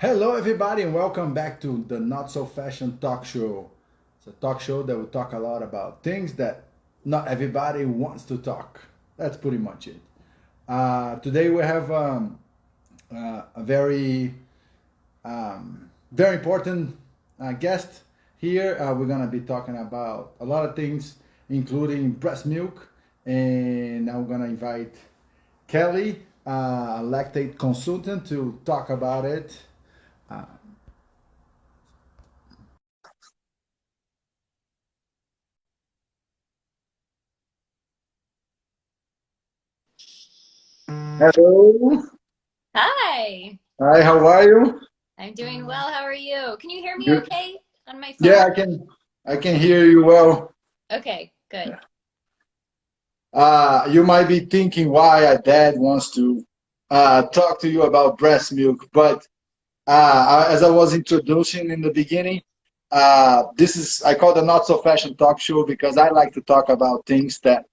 Hello, everybody, and welcome back to the Not So Fashion Talk Show. It's a talk show that will talk a lot about things that not everybody wants to talk. That's pretty much it. Today we have a very important guest here. We're gonna be talking about a lot of things, including breast milk, and I'm gonna invite Kelly, a lactate consultant, to talk about it. Uh, Hello. Hi, Hi, how are you? I'm doing well. How are you? Can you hear me Good. okay on my phone? Yeah, I can hear you well. Okay, good. You might be thinking why a dad wants to talk to you about breast milk, but as I was introducing in the beginning, this is I call the Not So Fashion Talk Show because I like to talk about things that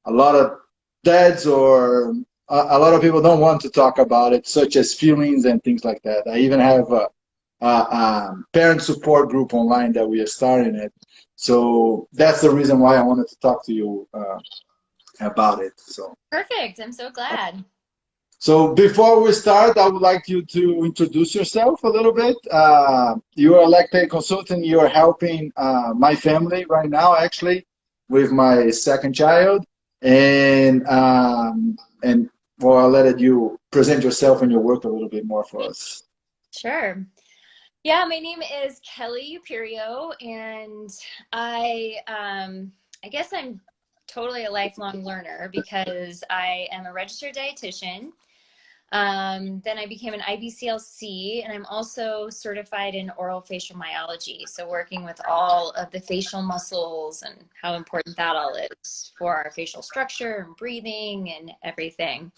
a lot of dads or a lot of people don't want to talk about it, such as feelings and things like that. I even have a parent support group online that we are starting it. So that's the reason why I wanted to talk to you about it. Perfect. I'm so glad. So before we start, I would like you to introduce yourself a little bit. You are a lactate consultant. You are helping my family right now, actually, with my second child. And well, I'll let you present yourself and your work a little bit more for us. Sure. Yeah, my name is Kelly Euperio, and I guess I'm totally a lifelong learner because I am a registered dietitian. Then I became an IBCLC, and I'm also certified in oral facial myology. So working with all of the facial muscles and how important that all is for our facial structure and breathing and everything.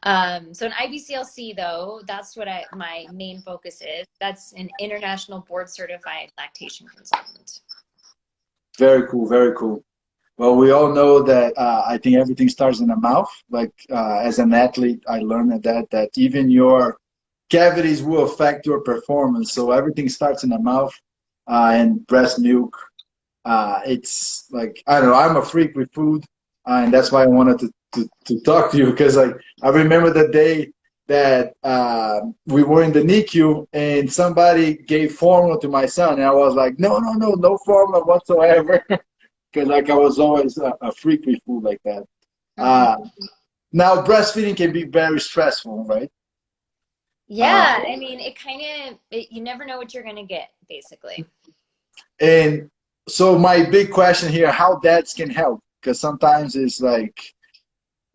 So an IBCLC though, that's what my main focus is. That's an international board certified lactation consultant. Very cool, very cool. Well, we all know that I think everything starts in the mouth. Like as an athlete, I learned that even your cavities will affect your performance. So everything starts in the mouth, and breast milk. It's like I don't know. I'm a freak with food, and that's why I wanted to talk to you because like I remember the day that we were in the NICU and somebody gave formula to my son, and I was like, no, no, no, no formula whatsoever. Because like I was always a freak with food like that. Mhm. Uh, Now breastfeeding can be very stressful, right? Uh, Yeah, I mean, it kind of, you never know what you're going to get, basically. and so my big question here: how dads can help? Because sometimes it's like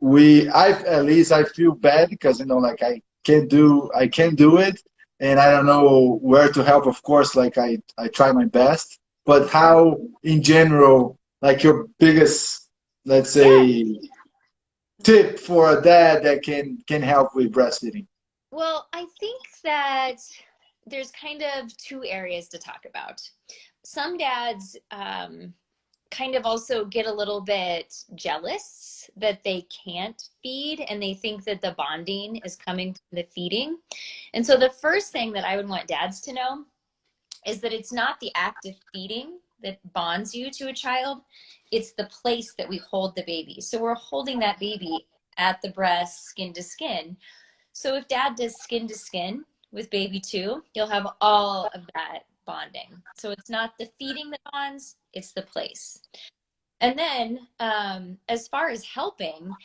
I at least I feel bad because like I can't do it, and I don't know where to help. Of course, like I try my best, but how in general, like your biggest, let's Yeah. say, tip for a dad that can help with breastfeeding? Well, I think that there's kind of two areas to talk about. Some dads kind of also get a little bit jealous that they can't feed and they think that the bonding is coming from the feeding. And so the first thing that I would want dads to know is that it's not the act of feeding that bonds you to a child, it's the place that we hold the baby. So we're holding that baby at the breast, skin to skin. So if dad does skin to skin with baby too, you'll have all of that bonding. So it's not the feeding that bonds, it's the place. And then as far as helping,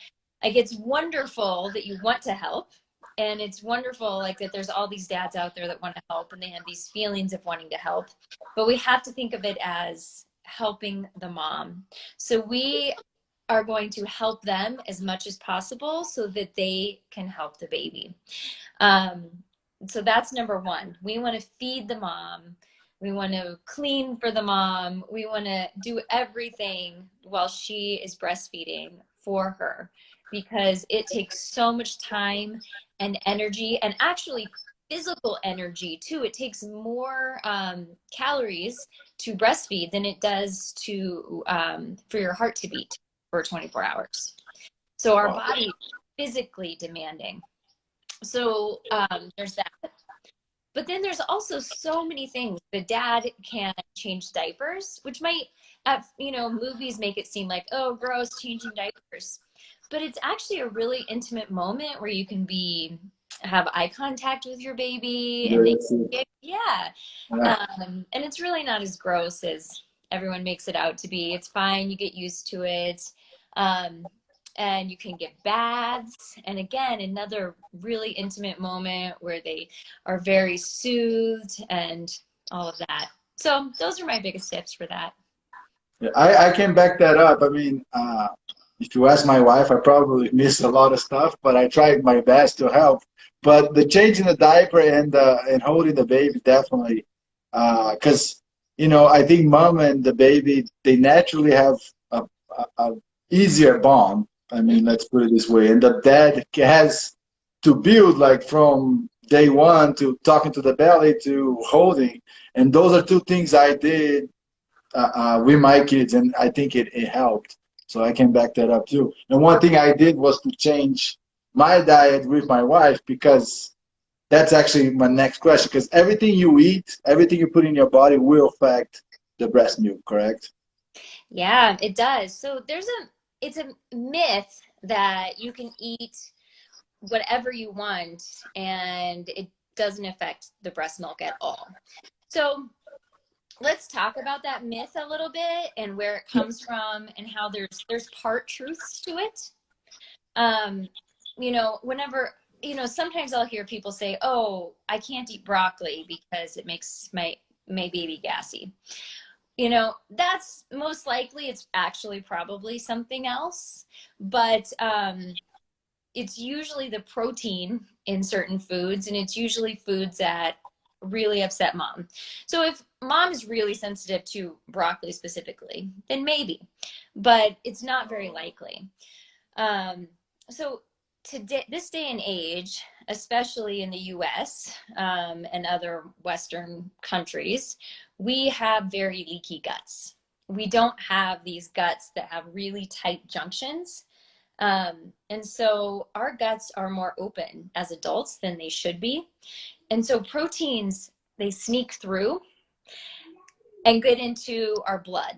like it's wonderful that you want to help. And it's wonderful like that there's all these dads out there that want to help and they have these feelings of wanting to help. But we have to think of it as helping the mom. So we are going to help them as much as possible so that they can help the baby. Um, so that's number one. We want to feed the mom. We want to clean for the mom. We want to do everything while she is breastfeeding for her because it takes so much time and energy and actually physical energy too. It takes more calories to breastfeed than it does to for your heart to beat for 24 hours. So our Wow. body is physically demanding. So there's that. But then there's also so many things. The dad can change diapers, which might, movies make it seem like, oh, gross, changing diapers. But it's actually a really intimate moment where you can have eye contact with your baby, and yeah. Yeah. And it's really not as gross as everyone makes it out to be. It's fine. You get used to it. Um, and you can get baths. And again, another really intimate moment where they are very soothed and all of that. So those are my biggest tips for that. Yeah, I can back that up. I mean, if you ask my wife, I probably miss a lot of stuff, but I tried my best to help. But the changing the diaper and holding the baby definitely, because I think mom and the baby they naturally have a easier bond. I mean, let's put it this way. And the dad has to build like from day one to talking to the belly to holding, and those are two things I did with my kids, and I think it helped. So I can back that up too. And one thing I did was to change my diet with my wife because that's actually my next question. Because everything you eat, everything you put in your body will affect the breast milk, correct? Yeah, it does. So it's a myth that you can eat whatever you want and it doesn't affect the breast milk at all. So let's talk about that myth a little bit and where it comes from and how there's part truths to it. Whenever, sometimes I'll hear people say, oh, I can't eat broccoli because it makes my baby gassy. That's most likely, it's actually probably something else, but it's usually the protein in certain foods, and it's usually foods that really upset mom. So if mom is really sensitive to broccoli specifically, then maybe, but it's not very likely. So today, this day and age, especially in the US and other Western countries, we have very leaky guts. We don't have these guts that have really tight junctions. And so our guts are more open as adults than they should be. And so proteins, they sneak through and get into our blood.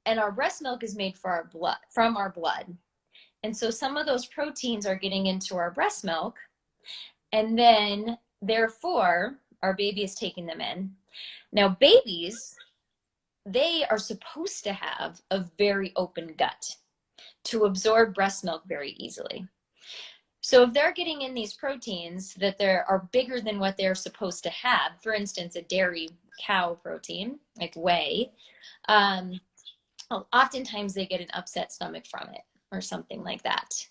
And our breast milk is made from our blood. And so some of those proteins are getting into our breast milk, and then therefore our baby is taking them in. Now babies, they are supposed to have a very open gut to absorb breast milk very easily. So if they're getting in these proteins that are bigger than what they're supposed to have, for instance, a dairy cow protein, like whey, oftentimes they get an upset stomach from it or something like that.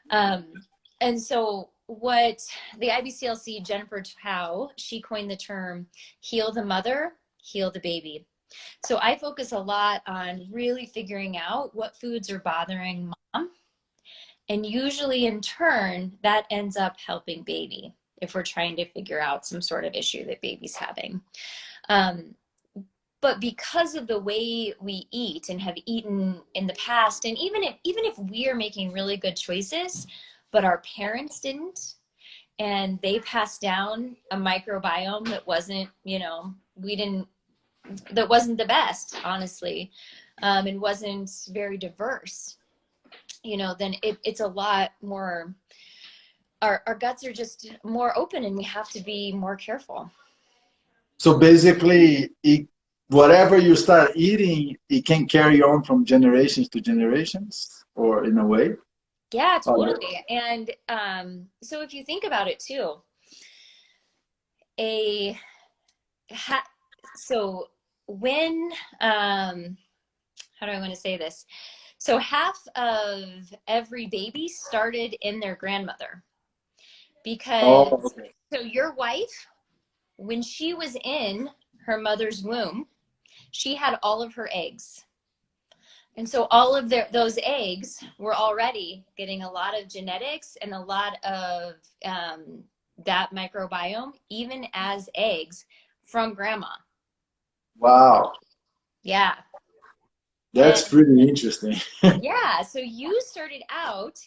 And so what the IBCLC, Jennifer Tao, she coined the term, heal the mother, heal the baby. So I focus a lot on really figuring out what foods are bothering mom. And usually in turn, that ends up helping baby if we're trying to figure out some sort of issue that baby's having. But because of the way we eat and have eaten in the past, and even if we are making really good choices, but our parents didn't, and they passed down a microbiome that wasn't, that wasn't the best, honestly, and wasn't very diverse, then it's a lot more, our guts are just more open and we have to be more careful. So basically, whatever you start eating, it can carry on from generations to generations, or in a way. Yeah, totally. And so if you think about it too, so when, how do I want to say this? So half of every baby started in their grandmother because, so your wife, when she was in her mother's womb, she had all of her eggs. And so all of those eggs were already getting a lot of genetics and a lot of that microbiome, even as eggs from grandma. Wow. Yeah. That's pretty interesting. Yeah. So you started out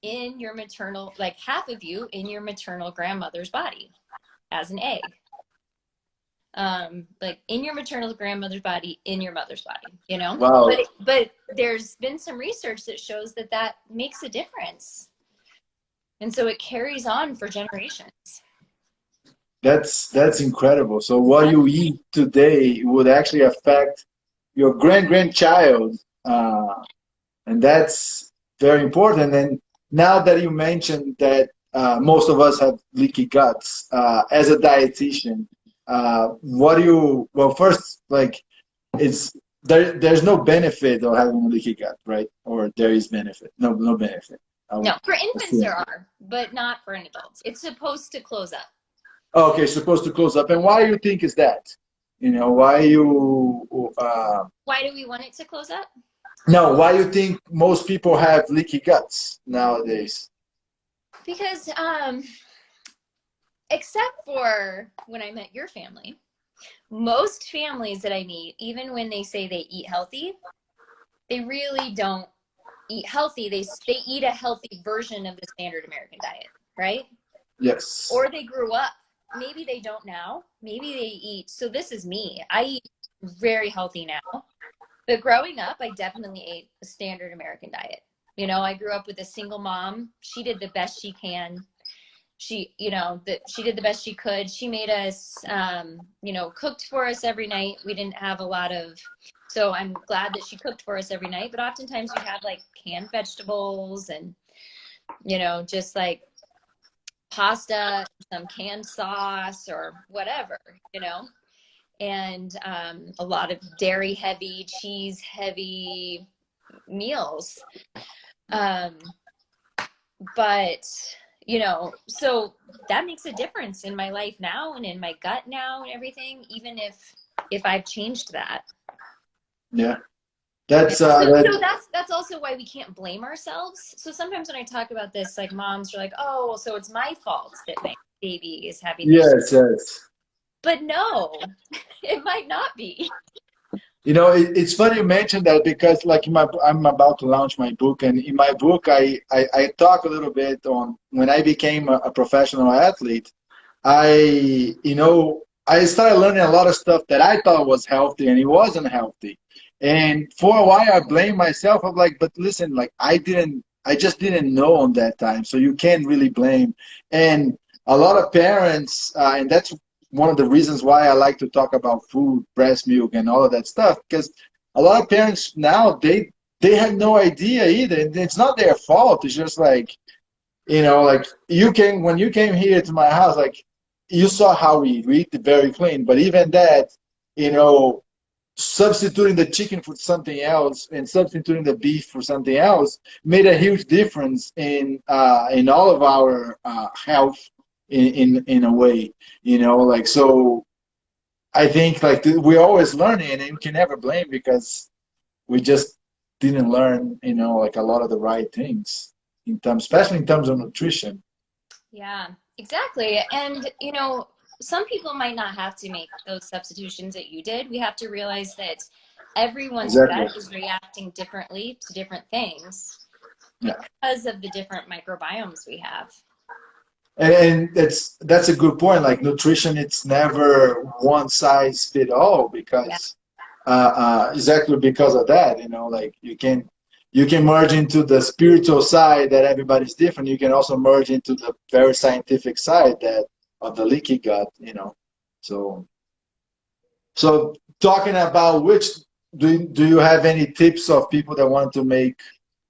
in your maternal, like half of you in your maternal grandmother's body. as an egg. Like in your maternal grandmother's body, in your mother's body, you know? Wow. But there's been some research that shows that that makes a difference. And so it carries on for generations. That's incredible. So what you eat today would actually affect your grandchild, and that's very important. And now that you mentioned that most of us have leaky guts, as a dietitian, what do you? Well, first, like, it's there's no benefit of having a leaky gut, right? Or there is benefit? No benefit. I No, would for infants assume. there are, but not for an adult. It's supposed to close up. Okay, supposed to close up. And why you think is that? You know, why you Why do we want it to close up? no, why you think most people have leaky guts nowadays? Because except for when I met your family, most families that I meet, even when they say they eat healthy, they really don't eat healthy. They eat a healthy version of the standard American diet, right? Yes. Or they grew up. Maybe they don't now. Maybe they eat. So this is me. I eat very healthy now. But growing up, I definitely ate a standard American diet. You know, I grew up with a single mom. She did the best she can. She, you know, she did the best she could. She made us, you know, cooked for us every night. We didn't have a lot of, so I'm glad that she cooked for us every night. But oftentimes we had like canned vegetables and, you know, just like pasta, some canned sauce or whatever, you know, and a lot of dairy heavy, cheese heavy meals. But you know, so that makes a difference in my life now and in my gut now and everything, even if I've changed that. Yeah. Yeah. That's So that's also why we can't blame ourselves. So sometimes when I talk about this, like moms are like, oh, so it's my fault that my baby is having these. yes, yes. But no, it might not be. You know, it's funny you mentioned that because, like, I'm about to launch my book, and in my book, I talk a little bit on when I became a professional athlete. You know, I started learning a lot of stuff that I thought was healthy, and it wasn't healthy. And for a while, I blamed myself. I'm like, but listen, like, I just didn't know on that time, so you can't really blame. And a lot of parents, and that's one of the reasons why I like to talk about food, breast milk, and all of that stuff. Because a lot of parents now they have no idea either. And it's not their fault. It's just like, you know, like you came when you came here to my house, like you saw how we eat very clean. But even that, you know, substituting the chicken for something else and substituting the beef for something else made a huge difference in all of our health in a way, you know, like so I think like we're always learning and we can never blame because we just didn't learn, you know, like a lot of the right things in terms, especially in terms of nutrition. Yeah, exactly. And, you know, some people might not have to make those substitutions that you did. We have to realize that everyone's Exactly. gut is reacting differently to different things Yeah. because of the different microbiomes we have. And that's a good point. Like nutrition, it's never one size fit all Yeah. because exactly because of that. You know, like you can merge into the spiritual side that everybody's different. You can also merge into the very scientific side that of the leaky gut. You know, so so talking about which do you have any tips of people that want to make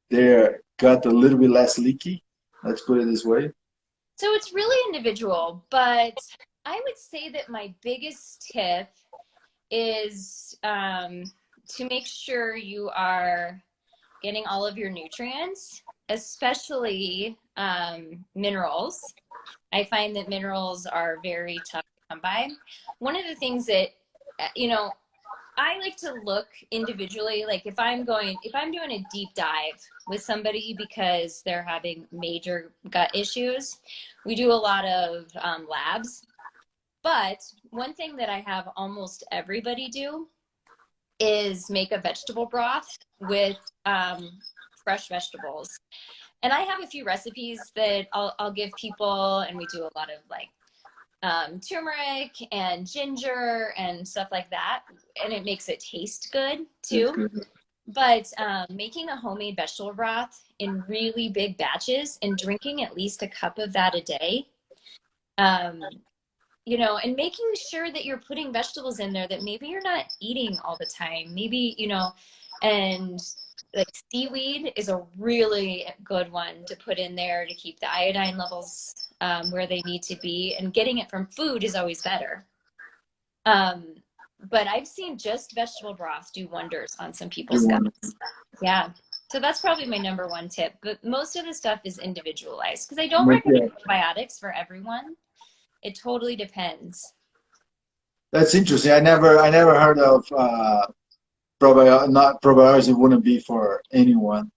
their gut a little bit less leaky? Let's put it this way. So it's really individual, but I would say that my biggest tip is to make sure you are getting all of your nutrients, especially minerals. I find that minerals are very tough to come by. One of the things that, you know, I like to look individually, like if I'm doing a deep dive with somebody because they're having major gut issues, we do a lot of labs. But one thing that I have almost everybody do is make a vegetable broth with fresh vegetables. And I have a few recipes that I'll give people, and we do a lot of like turmeric and ginger and stuff like that, and it makes it taste good That's too. good. But making a homemade vegetable broth in really big batches and drinking at least a cup of that a day, um, and making sure that you're putting vegetables in there that maybe you're not eating all the time. Maybe, and like seaweed is a really good one to put in there to keep the iodine levels where they need to be. And getting it from food is always better. But I've seen just vegetable broth do wonders on some people's guts. Yeah. So that's probably my number one tip. But most of the stuff is individualized because I don't recommend probiotics for everyone. It totally depends. That's interesting. I never heard of not probiotics. It wouldn't be for anyone.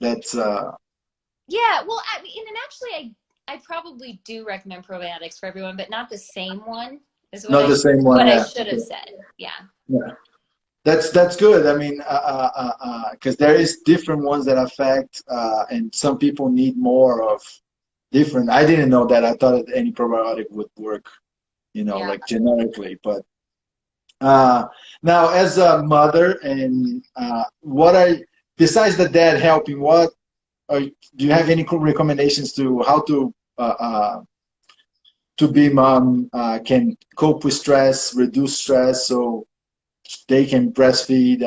That's Yeah, well, I mean, and actually, I probably do recommend probiotics for everyone, but not the same one is what not the same one. I Yeah. should have said. Yeah. Yeah. That's good. I mean, because there is different ones that affect, and some people need more of different. I didn't know that. I thought that any probiotic would work, Yeah. like generically. But now, as a mother, and besides the dad helping, do you have any recommendations to how to be mom can cope with stress, reduce stress, so they can breastfeed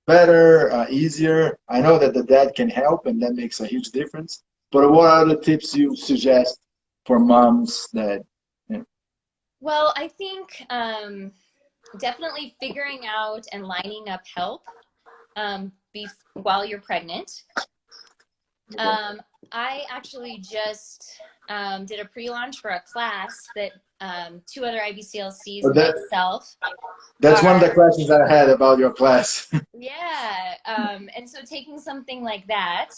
better, easier? I know that the dad can help, and that makes a huge difference. But what are the tips you suggest for moms that? Well, I think definitely figuring out and lining up help while you're pregnant. I actually just did a pre-launch for a class that two other IBCLCs and myself. That's one of the questions I had about your class. Yeah. And so taking something like that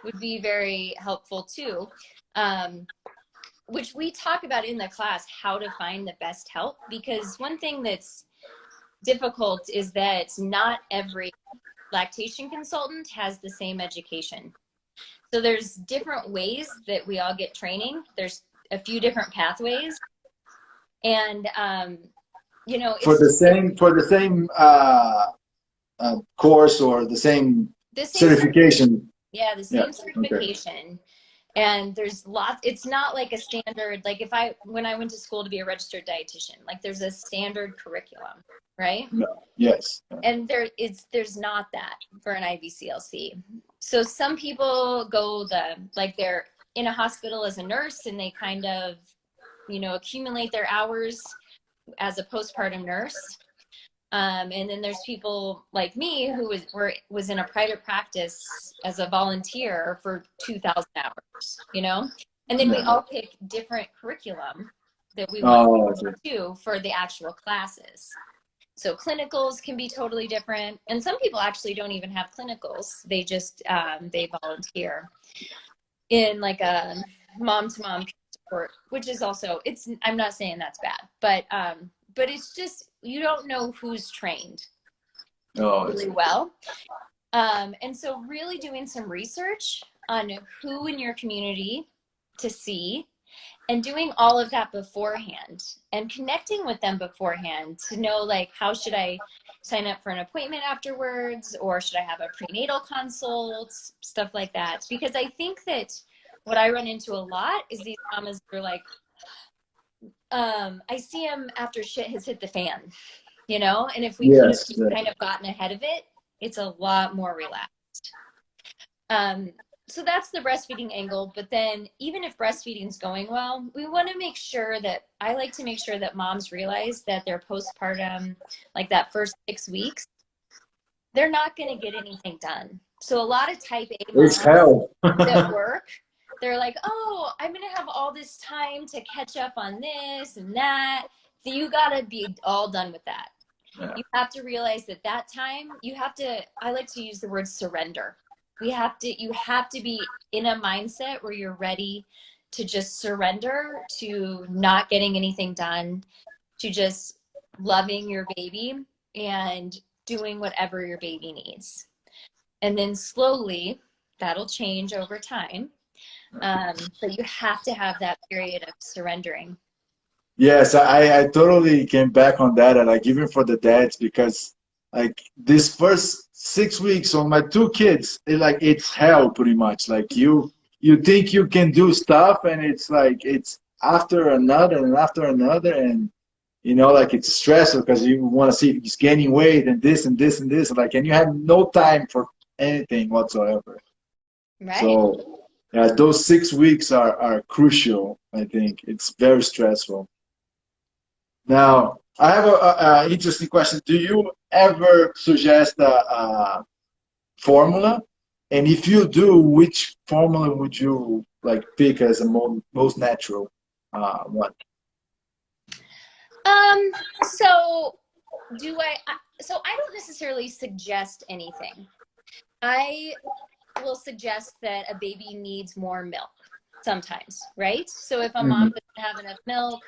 would be very helpful too, which we talk about in the class, how to find the best help. Because one thing that's difficult is that not every lactation consultant has the same education. So there's different ways that we all get training. There's a few different pathways. And, for the same course or the same certification. Yeah, the same certification. Okay. And there's lots, it's not like a standard, like when I went to school to be a registered dietitian, like there's a standard curriculum, right? No. Yes. And there's not that for an IBCLC. So some people go they're in a hospital as a nurse and they kind of, accumulate their hours as a postpartum nurse. And then there's people like me who was in a private practice as a volunteer for 2,000 hours, and then we all pick different curriculum that we want to do for the actual classes. So clinicals can be totally different. And some people actually don't even have clinicals. They just, they volunteer in like a mom-to-mom support, which is also, I'm not saying that's bad, but it's just, you don't know who's trained really well. And so really doing some research on who in your community to see and doing all of that beforehand and connecting with them beforehand to know, like, how should I sign up for an appointment afterwards, or should I have a prenatal consult, stuff like that. Because I think that what I run into a lot is these mamas are like, I see them after shit has hit the fan, and if we could have just kind of gotten ahead of it, it's a lot more relaxed. So that's the breastfeeding angle. But then even if breastfeeding is going well, we want to make sure I like to make sure that moms realize that their postpartum, like that first 6 weeks, they're not going to get anything done. So a lot of type A moms that work, they're like, oh, I'm going to have all this time to catch up on this and that. So you got to be all done with that. Yeah. You have to realize that time, I like to use the word surrender. You have to be in a mindset where you're ready to just surrender to not getting anything done, to just loving your baby and doing whatever your baby needs. And then slowly that'll change over time. But you have to have that period of surrendering. Yes, I totally came back on that, and like even for the dads, because like this first 6 weeks on my two kids, it's hell pretty much. Like you think you can do stuff, and it's like it's after another and after another, and like it's stressful because you want to see if he's gaining weight and this and this and this, like, and you have no time for anything whatsoever. Right. So yeah, those 6 weeks are crucial. I think it's very stressful. Now, I have a interesting question. Do you ever suggest a formula? And if you do, which formula would you like pick as a most natural one? Um, so so I don't necessarily suggest anything. I will suggest that a baby needs more milk sometimes, right? So if a mom Mhm. doesn't have enough milk,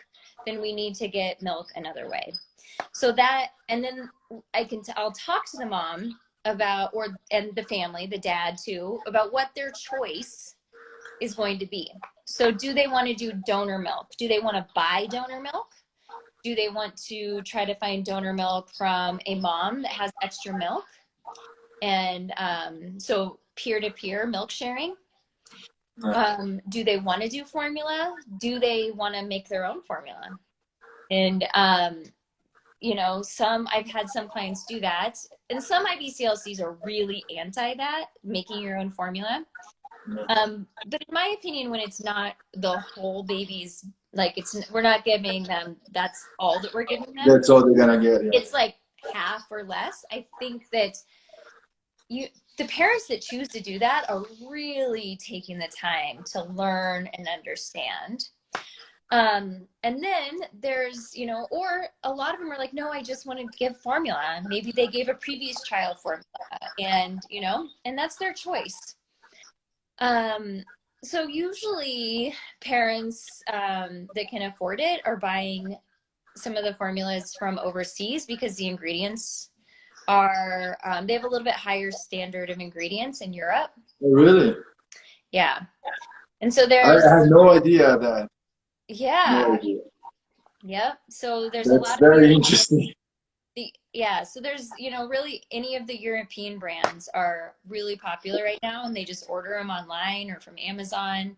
then we need to get milk another way. So that, and then I'll talk to the mom about, and the family, the dad too, about what their choice is going to be. So do they want to do donor milk? Do they want to buy donor milk? Do they want to try to find donor milk from a mom that has extra milk? And so peer-to-peer milk sharing. Do they want to do formula? Do they want to make their own formula? And I've had some clients do that, and some IBCLCs are really anti that, making your own formula. But in my opinion, when it's not the whole baby's, we're not giving them, that's all that we're giving them. That's all they're gonna get. Yeah. It's like half or less. I think that the parents that choose to do that are really taking the time to learn and understand. And then there's, or a lot of them are like, no, I just want to give formula. Maybe they gave a previous child formula, and that's their choice. So usually parents that can afford it are buying some of the formulas from overseas because the ingredients are, they have a little bit higher standard of ingredients in Europe. Oh, really? Yeah. And so I there's, had no idea that. No yeah, idea. yep. So there's a That's lot of very European, interesting. yeah. So there's, really any of the European brands are really popular right now, and they just order them online or from Amazon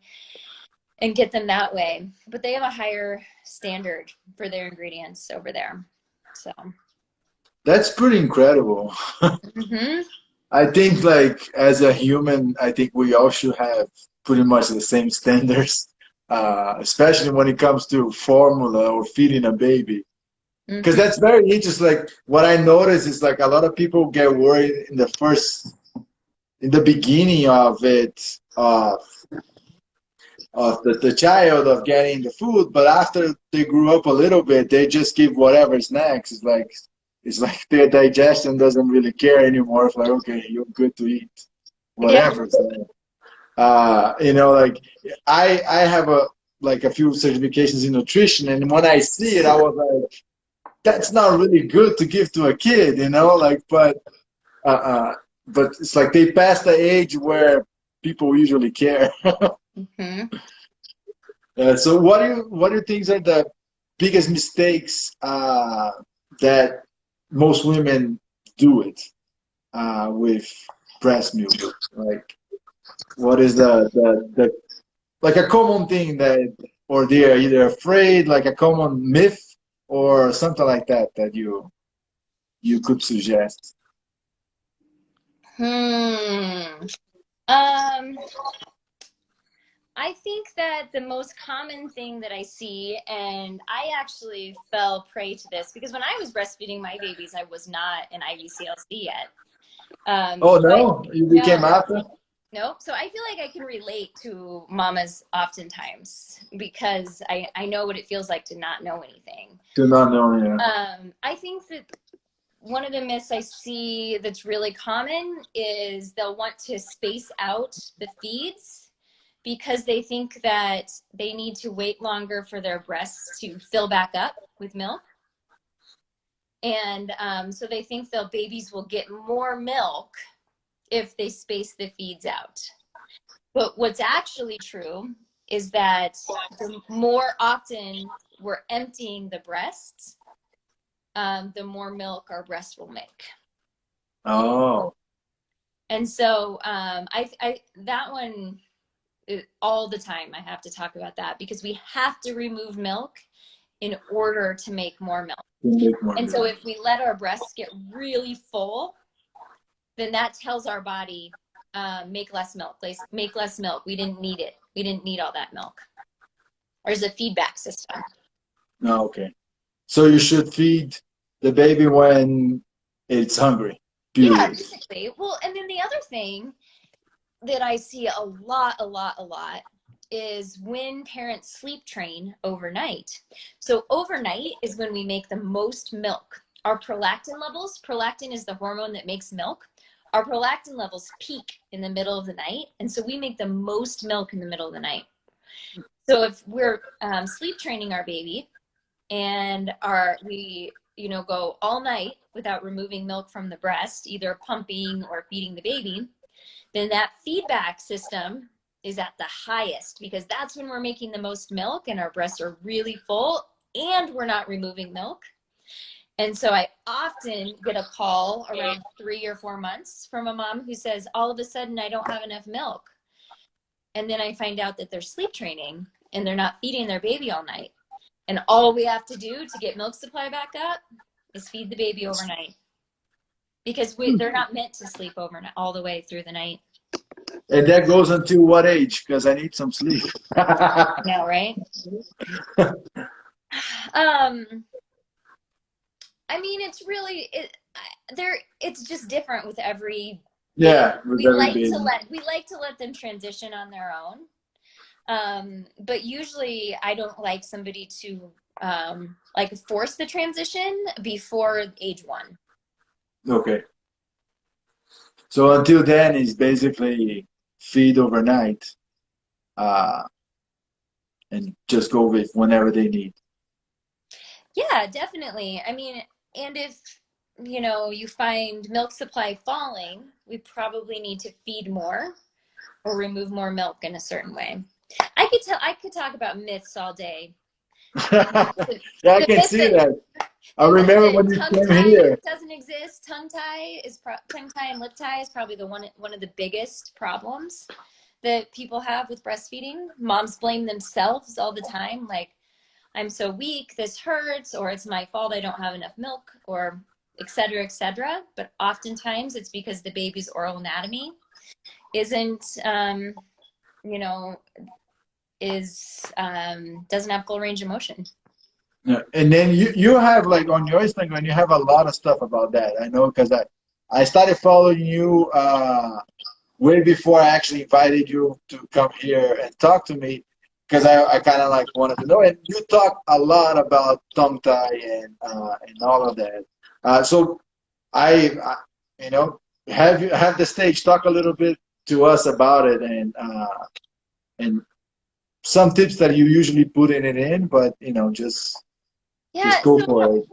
and get them that way. But they have a higher standard for their ingredients over there. So, That's pretty incredible. hmm I think like as a human, I think we all should have pretty much the same standards, especially when it comes to formula or feeding a baby. Because hmm that's very interesting. Like what I notice is like a lot of people get worried in the beginning of it, of the child of getting the food, but after they grew up a little bit, they just give whatever snacks. It's like their digestion doesn't really care anymore. It's like, okay, you're good to eat yeah, whatever. So, like I have a few certifications in nutrition, and when I see it, I was like, that's not really good to give to a kid, like, uh, uh, but it's like they passed the age where people usually care. hmm So what do you think are the biggest mistakes that most women do it with breast milk? Like, what is the like a common thing that, or they're either afraid, like a common myth, or something like that that you could suggest? Hmm. Um, I think that the most common thing that I see, and I actually fell prey to this because when I was breastfeeding my babies, I was not an IBCLC yet. Oh So I, no, you became no, after? nope. So I feel like I can relate to mamas oftentimes because I know what it feels like to not know anything. Do not know, yeah. I think that one of the myths I see that's really common is they'll want to space out the feeds because they think that they need to wait longer for their breasts to fill back up with milk. And so they think their babies will get more milk if they space the feeds out. But what's actually true is that the more often we're emptying the breasts, the more milk our breast will make. Oh. And so that one, all the time I have to talk about that, because we have to remove milk in order to make more milk. And so if we let our breasts get really full, then that tells our body, make less milk, make less milk. We didn't need it. We didn't need all that milk. There's a feedback system. Oh, okay. So you should feed the baby when it's hungry. Period. Yeah, basically. Well, and then the other thing that I see a lot is when parents sleep train overnight. So overnight is when we make the most milk. Our prolactin levels, prolactin is the hormone that makes milk. Our prolactin levels peak in the middle of the night. And so we make the most milk in the middle of the night. So if we're sleep training our baby and we go all night without removing milk from the breast, either pumping or feeding the baby, then that feedback system is at the highest, because that's when we're making the most milk and our breasts are really full and we're not removing milk. And so I often get a call around 3 or 4 months from a mom who says, all of a sudden I don't have enough milk. And then I find out that they're sleep training and they're not feeding their baby all night. And all we have to do to get milk supply back up is feed the baby overnight, because they're not meant to sleep overnight all the way through the night. And that goes until what age? Because I need some sleep. Yeah, right? I mean, it's really, it's just different with every yeah. baby. We like to let them transition on their own. But usually I don't like somebody to force the transition before age 1. Okay. So until then, it's basically feed overnight, and just go with whenever they need. Yeah, definitely. I mean, and if you find milk supply falling, we probably need to feed more or remove more milk in a certain way. I could talk about myths all day. Yeah, I can see that. I remember when you came here. Doesn't exist. Tongue tie and lip tie is probably one of the biggest problems that people have with breastfeeding. Moms blame themselves all the time, like, I'm so weak, this hurts, or it's my fault, I don't have enough milk, or et cetera, et cetera. But oftentimes it's because the baby's oral anatomy isn't, doesn't have full range of motion. Yeah. And then you have, like, on your Instagram, you have a lot of stuff about that. I know, because I started following you way before I actually invited you to come here and talk to me, because I kind of wanted to know. And you talk a lot about tongue tie and all of that. So I have the stage, talk a little bit to us about it, and some tips that you usually put in, but just go for it.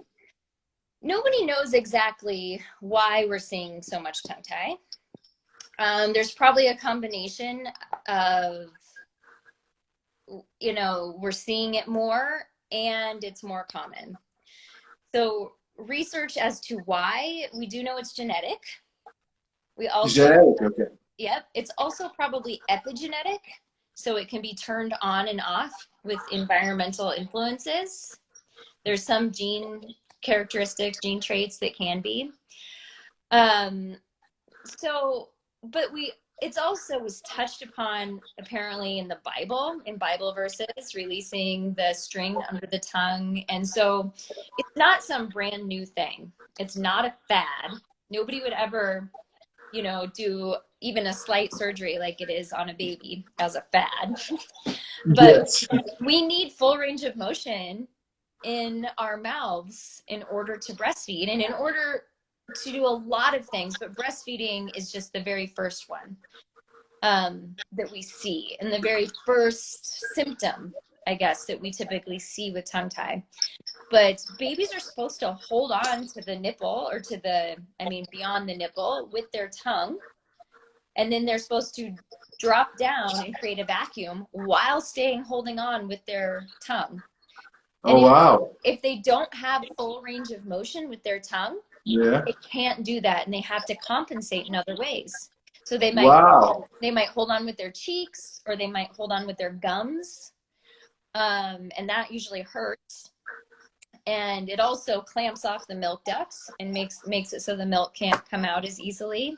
Nobody knows exactly why we're seeing so much tongue tie. There's probably a combination of, we're seeing it more and it's more common. So research as to why, we do know it's genetic. We also, genetic, okay. Yep, it's also probably epigenetic. So it can be turned on and off with environmental influences. There's some gene characteristics, gene traits that can be. It's also was touched upon apparently in the Bible, in Bible verses, releasing the string under the tongue. And so it's not some brand new thing. It's not a fad. Nobody would ever, do even a slight surgery like it is on a baby as a fad. But yes, we need full range of motion in our mouths in order to breastfeed and in order to do a lot of things, but breastfeeding is just the very first one that we see, and the very first symptom, I guess, that we typically see with tongue tie. But babies are supposed to hold on to the nipple or beyond the nipple with their tongue, and then they're supposed to drop down and create a vacuum while holding on with their tongue. Oh, wow. if they don't have full range of motion with their tongue, Yeah. they can't do that, and they have to compensate in other ways. So Wow. they might hold on with their cheeks, or they might hold on with their gums, and that usually hurts. And it also clamps off the milk ducts and makes it so the milk can't come out as easily.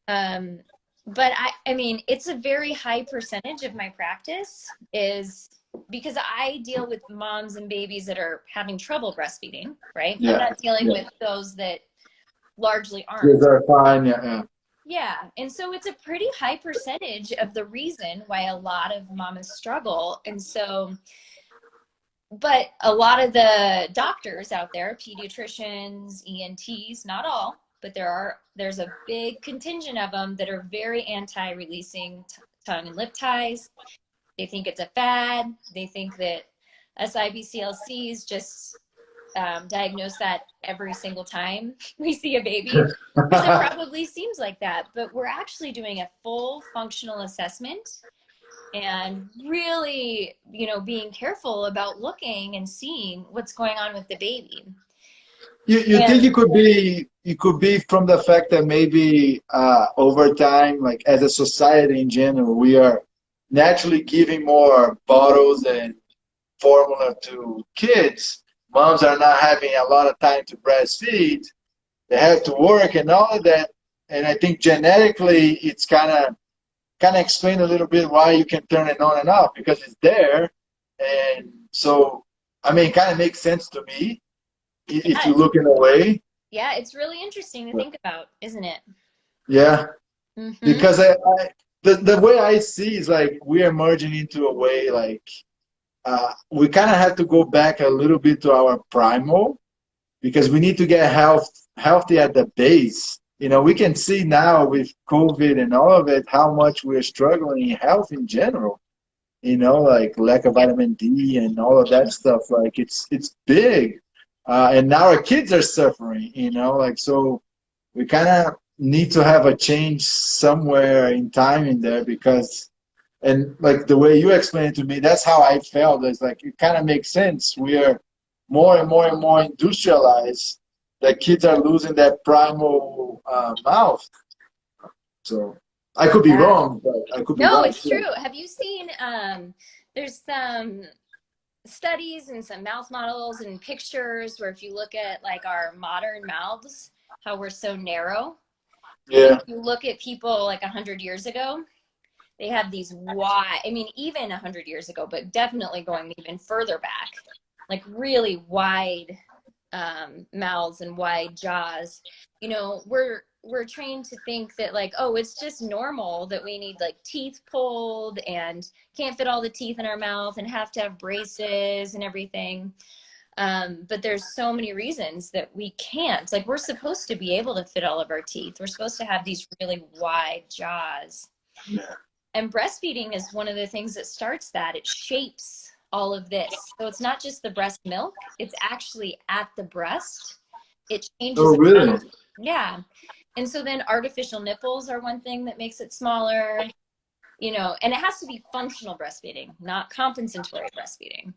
But I mean, it's a very high percentage of my practice is because I deal with moms and babies that are having trouble breastfeeding, right? I'm Yeah. not dealing Yeah. with those that largely Kids aren't. are fine. Yeah. Yeah. Yeah. And so it's a pretty high percentage of the reason why a lot of mamas struggle. And so, but a lot of the doctors out there, pediatricians, ENTs, not all, but there's a big contingent of them that are very anti-releasing tongue and lip ties. They think it's a fad. They think that SIBCLCs just diagnose that every single time we see a baby, because it probably seems like that. But we're actually doing a full functional assessment and really, being careful about looking and seeing what's going on with the baby. You think And it could be from the fact that maybe over time, like as a society in general, we are naturally giving more bottles and formula to kids. Moms are not having a lot of time to breastfeed. They have to work and all of that. And I think genetically, it's kind of explain a little bit why you can turn it on and off because it's there. And so, I mean, it kind of makes sense to me if yeah, you look in a way. it's really interesting to think about, isn't it? Yeah, Mm-hmm. because the way I see is like we are merging into a way like we kind of have to go back a little bit to our primal because we need to get healthy at the base. We can see now with COVID and all of it how much we're struggling in health in general. Like lack of Yep. vitamin D and all of that stuff. Like it's big, and now our kids are suffering. Like so we kind of need to have a change somewhere in time in there because, and like the way you explained it to me, that's how I felt. It's like it kind of makes sense. We are more and more and more industrialized. That kids are losing that primal mouth. So I could be Yeah. wrong, but I could be No, right it's too. true. Have you seen there's some studies and some mouth models and pictures where if you look at like our modern mouths, how we're so narrow. And Yeah. if you look at people like 100 years ago, they have these wide, I mean, even 100 years ago, but definitely going even further back, like really wide mouths and wide jaws. We're trained to think that like, oh, it's just normal that we need like teeth pulled and can't fit all the teeth in our mouth and have to have braces and everything. But there's so many reasons that we can't. Like, we're supposed to be able to fit all of our teeth. We're supposed to have these really wide jaws. Yeah. And breastfeeding is one of the things that starts that. It shapes all of this. So it's not just the breast milk, it's actually at the breast. It changes Oh, really? around. Yeah. And so then artificial nipples are one thing that makes it smaller, and it has to be functional breastfeeding, not compensatory breastfeeding.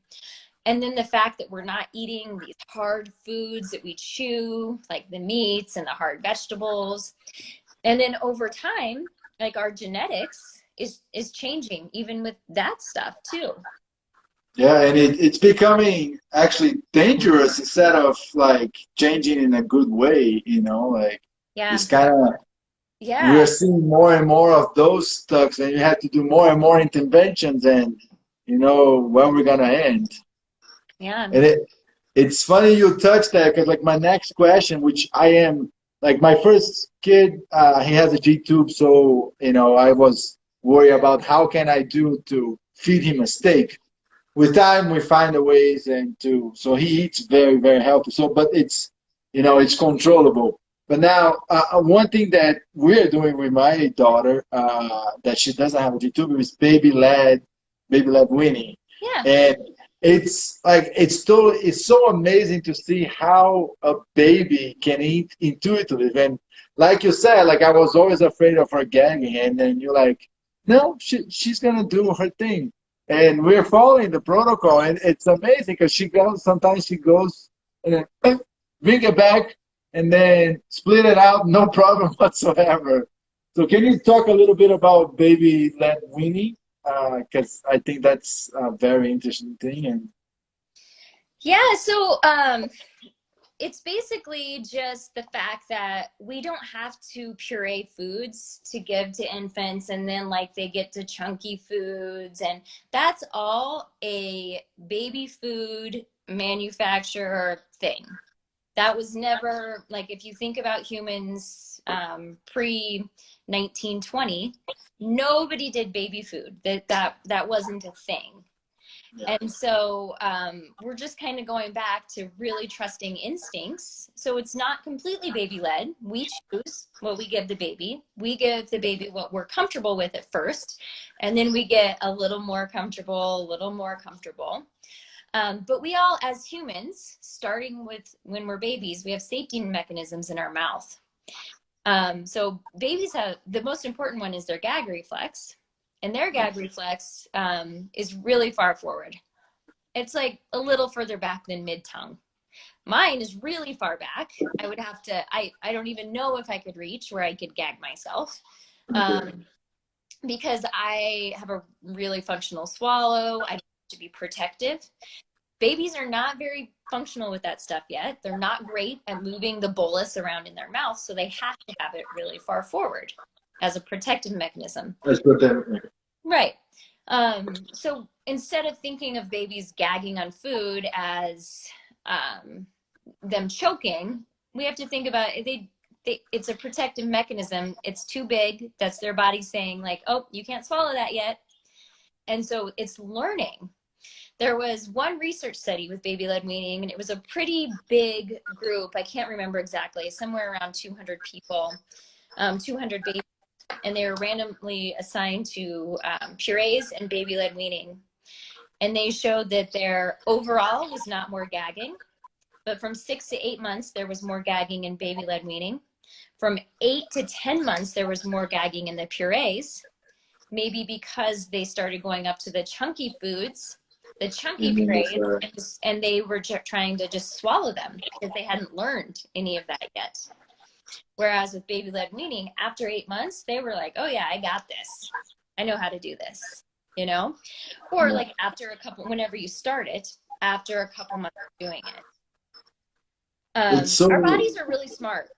And then the fact that we're not eating these hard foods that we chew, like the meats and the hard vegetables. And then over time, like our genetics is changing even with that stuff too. Yeah, and it's becoming actually dangerous instead of like changing in a good way, like Yeah. it's kind of we're Yeah. seeing more and more of those stuff, and you have to do more and more interventions, and when we're gonna end. Yeah. And it's funny you touched that because like my next question, which I am like my first kid, he has a G tube, so I was worried about how can I do to feed him a steak. With time we find a ways and to so he eats very very healthy, so but it's controllable. But now one thing that we're doing with my daughter that she doesn't have a G-tube is baby led weaning. Yeah. And it's like it's so amazing to see how a baby can eat intuitively. And like you said, like I was always afraid of her gagging, and then you're like, no, she's gonna do her thing. And we're following the protocol, and it's amazing because sometimes she goes and then bring it back and then split it out, no problem whatsoever. So can you talk a little bit about baby-led weaning? Because I think that's a very interesting thing. And Yeah, so it's basically just the fact that we don't have to puree foods to give to infants and then like they get to chunky foods, and that's all a baby food manufacturer thing. That was never like, if you think about humans pre 1920, nobody did baby food. That wasn't a thing. yeah. And so we're just kind of going back to really trusting instincts. So it's not completely baby led. We choose what we give the baby. We give the baby what we're comfortable with at first. And then we get a little more comfortable, a little more comfortable. But we all, as humans, starting with when we're babies, we have safety mechanisms in our mouth. So babies have, the most important one is their gag reflex. And their gag reflex is really far forward. It's like a little further back than mid-tongue. Mine is really far back. I would have to, I don't even know if I could reach where I could gag myself. Because I have a really functional swallow. I have to be protective. Babies are not very functional with that stuff yet. They're not great at moving the bolus around in their mouth, so they have to have it really far forward as a protective mechanism. Let's put them. Right. So instead of thinking of babies gagging on food as them choking, we have to think about it's a protective mechanism. It's too big. That's their body saying like, oh, you can't swallow that yet. And so it's learning. There was one research study with baby-led weaning, and it was a pretty big group. I can't remember exactly, somewhere around 200 people, 200 babies, and they were randomly assigned to purees and baby-led weaning. And they showed that their overall was not more gagging, but from 6 to 8 months, there was more gagging in baby-led weaning. From 8 to 10 months, there was more gagging in the purees, maybe because they started going up to the chunky foods, the chunky purees, and they were trying to just swallow them because they hadn't learned any of that yet. Whereas with baby-led weaning, after 8 months, they were like, oh yeah, I got this. I know how to do this, you know? Or like after a couple, whenever you start it, after a couple months of doing it. Our bodies are really smart.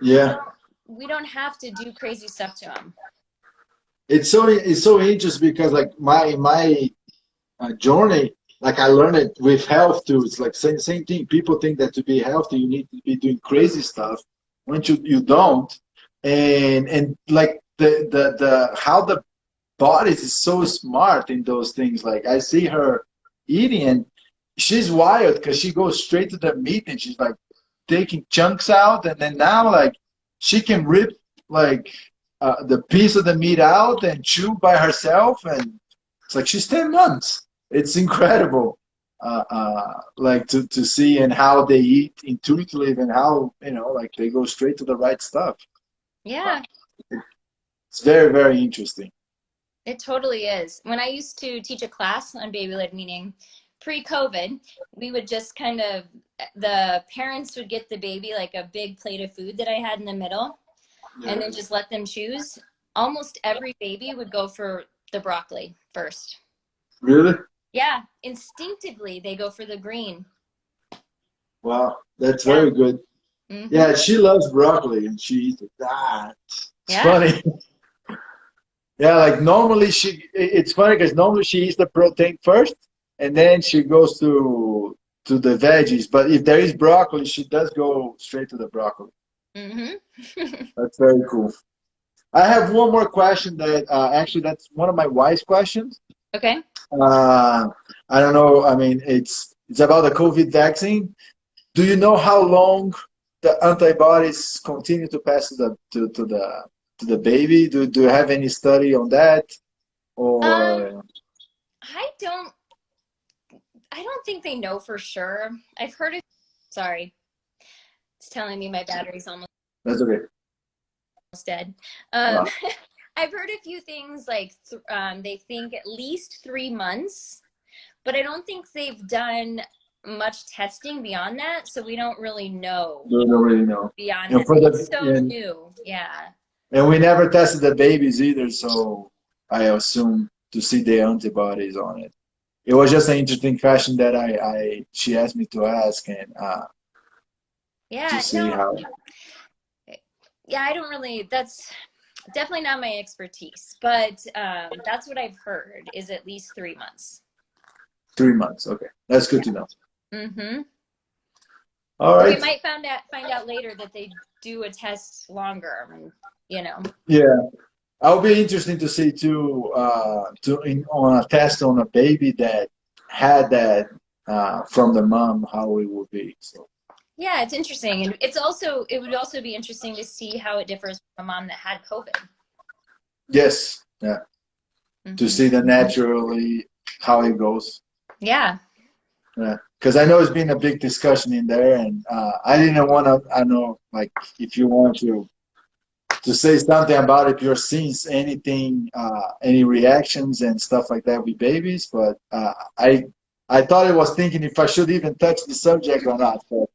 Yeah. We don't have to do crazy stuff to them. It's so interesting because like my journey, like I learned it with health too. It's like same thing. People think that to be healthy you need to be doing crazy stuff. Once you don't, and like the how the body is so smart in those things. Like I see her eating, and she's wild because she goes straight to the meat, and she's like taking chunks out, and then now like she can rip like the piece of the meat out and chew by herself, and it's like she's 10 months. It's incredible, like to see and how they eat intuitively and how, you know, like they go straight to the right stuff. Yeah. It's very, very interesting. It totally is. When I used to teach a class on baby-led weaning, pre-COVID, we would just kind of, the parents would get the baby like a big plate of food that I had in the middle, and then just let them choose. Almost every baby would go for the broccoli first. Really? Yeah, instinctively they go for the green. Wow, that's very good. Yeah, she loves broccoli and she eats that. It's funny. Yeah, like normally it's funny because normally she eats the protein first and then she goes to the veggies. But if there is broccoli, she does go straight to the broccoli. That's very cool. I have one more question that actually that's one of my wife's questions. Okay. I don't know. I mean, it's about the COVID vaccine. Do you know how long the antibodies continue to pass to the baby? Do you have any study on that? Or I don't think they know for sure. I've heard it. Sorry, it's telling me my battery's almost that's okay. dead. I've heard a few things like they think at least 3 months, but I don't think they've done much testing beyond that, so we don't really know Don't really know. beyond And that. for It's the so new. Yeah. and we never tested the babies either, so I assume to see the antibodies on it. It was just an interesting question that I she asked me to ask and to Yeah, see no. how. Yeah, I don't really, that's definitely not my expertise, but that's what I've heard is at least 3 months. 3 months. Okay, that's good Yeah. to know. Mm-hmm. All But we right. might find out later that they do a test longer, you know. Yeah, I'll be interesting to see too. On a test on a baby that had that from the mom, how it would be. So Yeah, it's interesting. And it would also be interesting to see how it differs from a mom that had COVID. yes, yeah, to Mm-hmm. see the naturally how it goes. Yeah. Yeah, because I know it's been a big discussion in there, and I didn't want to. I know, like, if you want to say something about if you're seeing anything, any reactions and stuff like that with babies, but I thought I was thinking if I should even touch the subject or not. But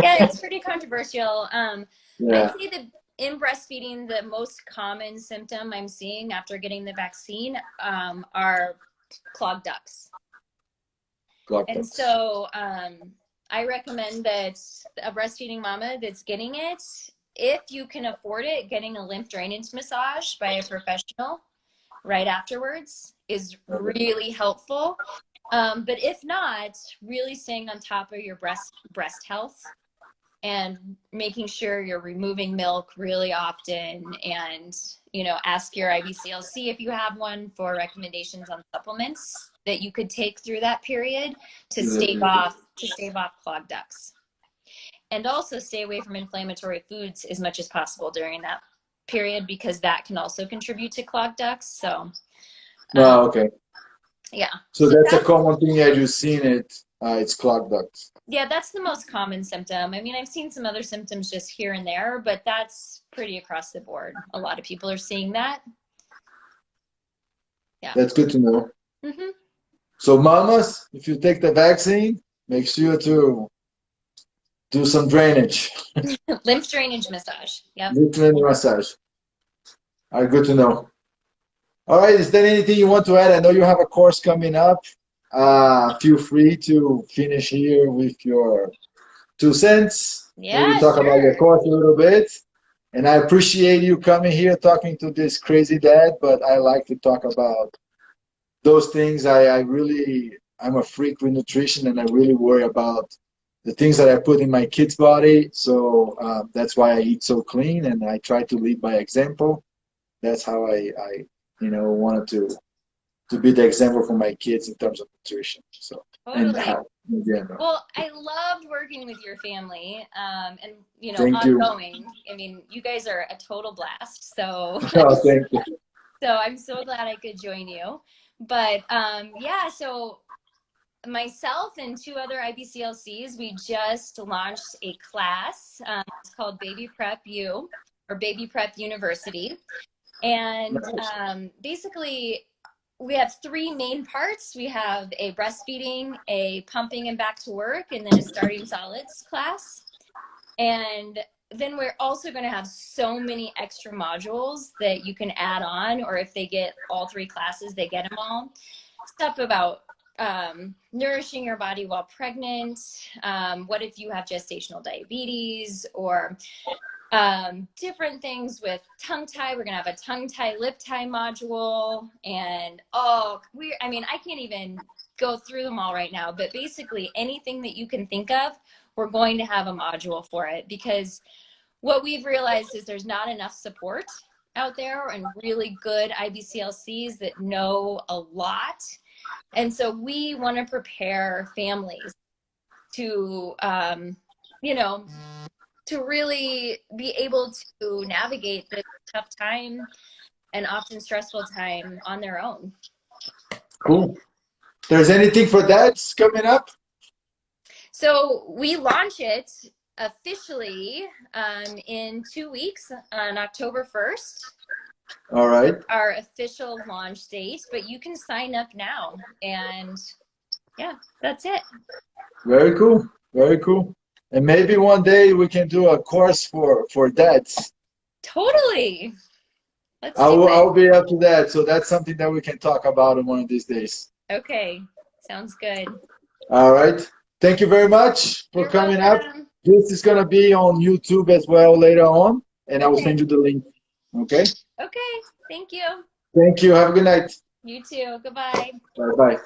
Yeah, it's pretty controversial. I'd yeah, say that in breastfeeding, the most common symptom I'm seeing after getting the vaccine are clogged ducts. block And books. so I recommend that a breastfeeding mama that's getting it, if you can afford it, getting a lymph drainage massage by a professional right afterwards is Okay. really helpful. But if not, really staying on top of your breast health and making sure you're removing milk really often, and ask your IBCLC if you have one for recommendations on supplements that you could take through that period to stave off clogged ducts, and also stay away from inflammatory foods as much as possible during that period, because that can also contribute to clogged ducts. So um, No, okay. yeah, So so that's a that's common thing. Have you seen it? It's clogged ducts. yeah, that's the most common symptom. I mean, I've seen some other symptoms just here and there, but that's pretty across the board. A lot of people are seeing that. Yeah. That's good to know. Hmm. So, mamas, if you take the vaccine, make sure to do some drainage, Lymph drainage massage. Yep. nutrient massage. Are good to know. All right, is there anything you want to add? I know you have a course coming up. Feel free to finish here with your 2 cents. Maybe Yeah, talk about your sure. course a little bit. And I appreciate you coming here talking to this crazy dad, but I like to talk about those things. I'm a freak with nutrition, and I really worry about the things that I put in my kid's body. So that's why I eat so clean, and I try to lead by example. That's how I wanted to be the example for my kids in terms of nutrition. So and Totally. health in general. Well, I loved working with your family, and Thank you. ongoing. I mean, you guys are a total blast. So, Oh, thank you. so I'm so glad I could join you. But yeah, so myself and two other IBCLCs, we just launched a class. It's called Baby Prep U, or Baby Prep University. And basically, we have three main parts. We have a breastfeeding, a pumping and back to work, and then a starting solids class. And then we're also going to have so many extra modules that you can add on, or if they get all three classes, they get them all. Stuff about nourishing your body while pregnant. What if you have gestational diabetes, or different things with tongue tie. We're going to have a tongue tie, lip tie module. And I mean, I can't even go through them all right now, but basically anything that you can think of, we're going to have a module for it, because what we've realized is there's not enough support out there and really good IBCLCs that know a lot. And so we want to prepare families to, to really be able to navigate this tough time and often stressful time on their own. Cool. There's anything for dads coming up? So we launch it officially in 2 weeks on October 1st. All right. our official launch date, but you can sign up now. And yeah, that's it. Very cool. Very cool. And maybe one day we can do a course for dads. Totally. Let's do it. I'll be up to that. So that's something that we can talk about in one of these days. Okay. Sounds good. All right. Thank you very much for You're coming up. welcome. This is going to be on YouTube as well later on, and I will Okay. send you the link. Okay? Okay. Thank you. Thank you. Have a good night. You too. Goodbye. Bye-bye.